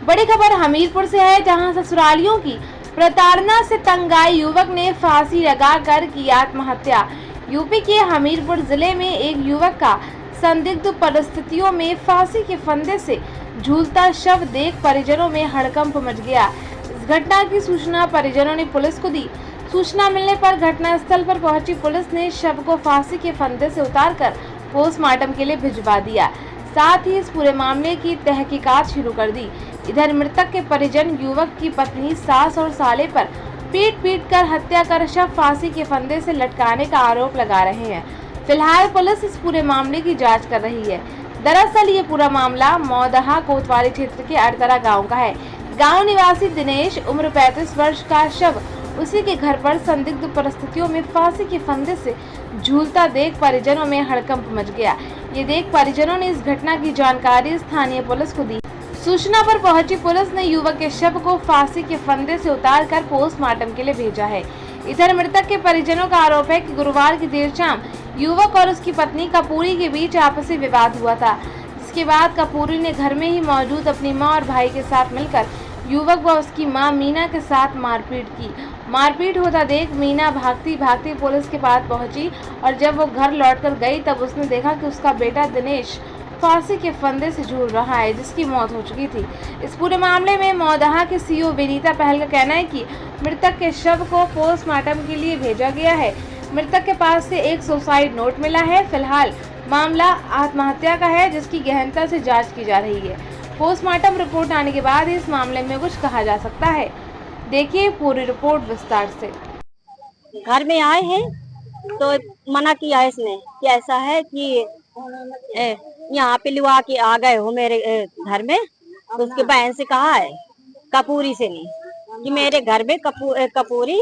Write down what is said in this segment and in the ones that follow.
बड़ी खबर हमीरपुर से है, जहां ससुरालियों की प्रताड़ना से तंग आए युवक ने फांसी लगाकर की आत्महत्या। यूपी के हमीरपुर जिले में एक युवक का संदिग्ध परिस्थितियों में फांसी के फंदे से झूलता शव देख परिजनों में हड़कंप मच गया। इस घटना की सूचना परिजनों ने पुलिस को दी। सूचना मिलने पर घटनास्थल पर पहुंची पुलिस ने शव को फांसी के फंदे से उतारकर पोस्टमार्टम के लिए भिजवा दिया। साथ ही इस पूरे मामले की तहकीकात शुरू कर दी। इधर मृतक के परिजन युवक की पत्नी, सास और साले पर पीट कर हत्या कर शव फांसी के फंदे से लटकाने का आरोप लगा रहे हैं। फिलहाल पुलिस इस पूरे मामले की जांच कर रही है। दरअसल ये पूरा मामला मौदहा कोतवाली क्षेत्र के अड़तरा गांव का है। गांव निवासी दिनेश उम्र 35 वर्ष का शव उसी के घर पर संदिग्ध परिस्थितियों में फांसी के फंदे से झूलता देख परिजनों में हड़कंप मच गया। ये देख परिजनों ने इस घटना की जानकारी स्थानीय पुलिस को दी। सूचना पर पहुंची पुलिस ने युवक के शव को फांसी के फंदे से उतारकर पोस्टमार्टम के लिए भेजा है। इधर मृतक के परिजनों का आरोप है कि गुरुवार की देर शाम युवक और उसकी पत्नी कपूरी के बीच आपसी विवाद हुआ था। इसके बाद कपूरी ने घर में ही मौजूद अपनी मां और भाई के साथ मिलकर युवक व उसकी मां मीना के साथ मारपीट की। मारपीट होता देख मीना भागती भागती पुलिस के पास पहुंची और जब वो घर लौटकर गई तब उसने देखा कि उसका बेटा दिनेश फांसी के फंदे से झूल रहा है, जिसकी मौत हो चुकी थी। इस पूरे मामले में मौदहा के सीओ विनीता पहल का कहना है कि मृतक के शव को पोस्टमार्टम के लिए भेजा गया है। मृतक के पास से एक सुसाइड नोट मिला है। फिलहाल मामला आत्महत्या का है, जिसकी गहनता से जांच की जा रही है। पोस्टमार्टम रिपोर्ट आने के बाद इस मामले में कुछ कहा जा सकता है। देखिए पूरी रिपोर्ट विस्तार से। घर में आए हैं तो मना किया इसने कि ऐसा है कि यहाँ पे लुआ के आ गए हो मेरे घर में, तो उसके बहन से कहा है, कपूरी से नहीं, कि मेरे घर में कपूरी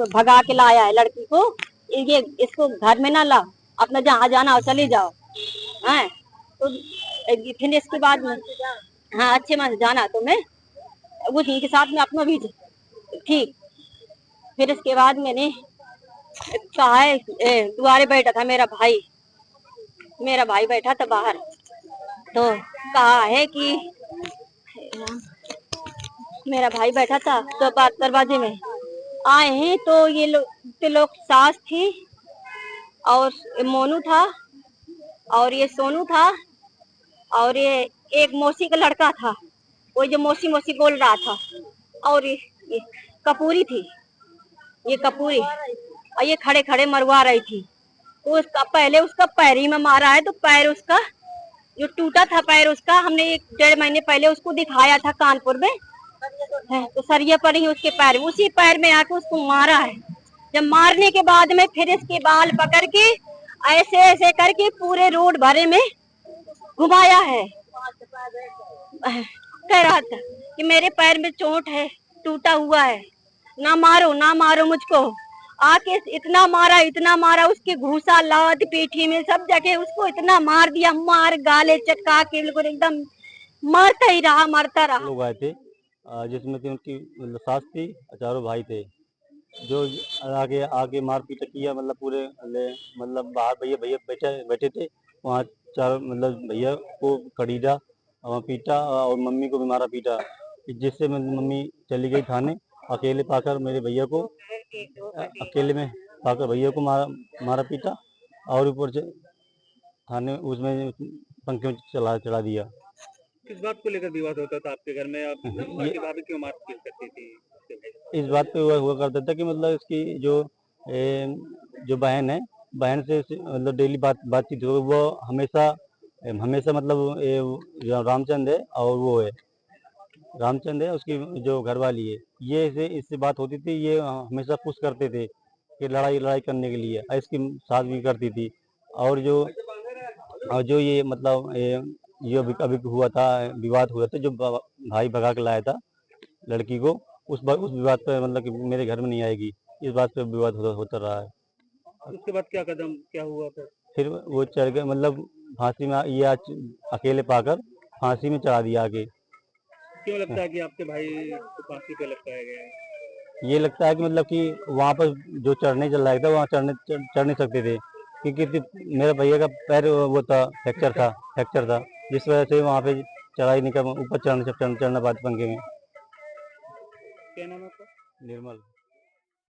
भगा के लाया है लड़की को, ये इसको घर में ना ला, अपना जहाँ जाना हो चले जाओ। हाँ, तो फिर इसके बाद में हाँ अच्छे मन से जाना तो मैं उसी के साथ में अपना भी ठीक। फिर इसके बाद मैंने कहा है, दुआरे बैठा था मेरा भाई बैठा था बाहर, तो कहा है कि मेरा भाई बैठा था तो दरवाजे में आए हैं, तो ये लोग सास थी और मोनू था और ये सोनू था और ये एक मौसी का लड़का था, वो जो मौसी मौसी बोल रहा था, और ये कपूरी थी, ये कपूरी, और ये खड़े खड़े मरवा रही थी। तो उसका पहले उसका पैर ही में मारा है, तो पैर उसका जो टूटा था पैर उसका, हमने 1-1.5 महीने पहले उसको दिखाया था कानपुर में, तो सरिया पर ही उसके पैर, उसी पैर में आके उसको मारा है। जब मारने के बाद में फिर इसके बाल पकड़ के ऐसे ऐसे करके पूरे रोड भरे में घुमाया है। कह रहा था कि मेरे पैर में चोट है, टूटा हुआ है, ना मारो मुझको। आके इतना मारा उसके घूसा लात पीठी में सब जगह उसको इतना मार दिया, मार गाले चटका के बिल्कुल एकदम मारता ही रहा, मारता रहा। लोग आए थे जिसमें कि उनकी मतलब सास थी, चारों भाई थे, जो आगे मारपीट किया, मतलब पूरे मतलब बाहर भैया बैठे थे वहाँ, चारों मतलब भैया को कड़ीदा और पीटा और मम्मी को भी मारा पीटा, जिससे मम्मी चली गई थाने। अकेले पाकर मेरे भैया को अकेले में पाकर भैया को मारा पीटा और ऊपर से थाने उसमें पंखे में चढ़ा दिया। किस बात को लेकर विवाद होता था आपके घर में? आपकी भाभी क्यों मारपीट करती थी? इस बात पे हुआ करता था कि मतलब इसकी जो बहन है, बहन से मतलब डेली बातचीत हो, वो हमेशा मतलब रामचंद है और वो है रामचंद है उसकी जो घरवाली है, ये इससे बात होती थी, ये हमेशा पुश करते थे कि लड़ाई करने के लिए, इसकी साथ भी करती थी। और जो ये मतलब ये अभी हुआ था, विवाद हुआ था, जो भाई भगा के लाया था लड़की को, उस विवाद पे मतलब कि मेरे घर में नहीं आएगी, इस बात पे विवाद होता रहा है। उसके बाद क्या हुआ फिर वो चढ़ गए, मतलब फांसी में, ये आज अकेले पाकर फांसी में चढ़ा दिया आगे। क्यों लगता है कि आपके भाई को फांसी पे लटकाया गया है? ये लगता है कि मतलब कि वहाँ पर जो चढ़ने चल रहा था वहाँ चढ़ नहीं सकते थे, क्योंकि मेरे भैया का पैर वो था फ्रैक्चर था, जिस वजह से वहाँ पे चढ़ा ही नहीं कर ऊपर चढ़ना पाते पंखे में। क्या नाम है आपका? निर्मल।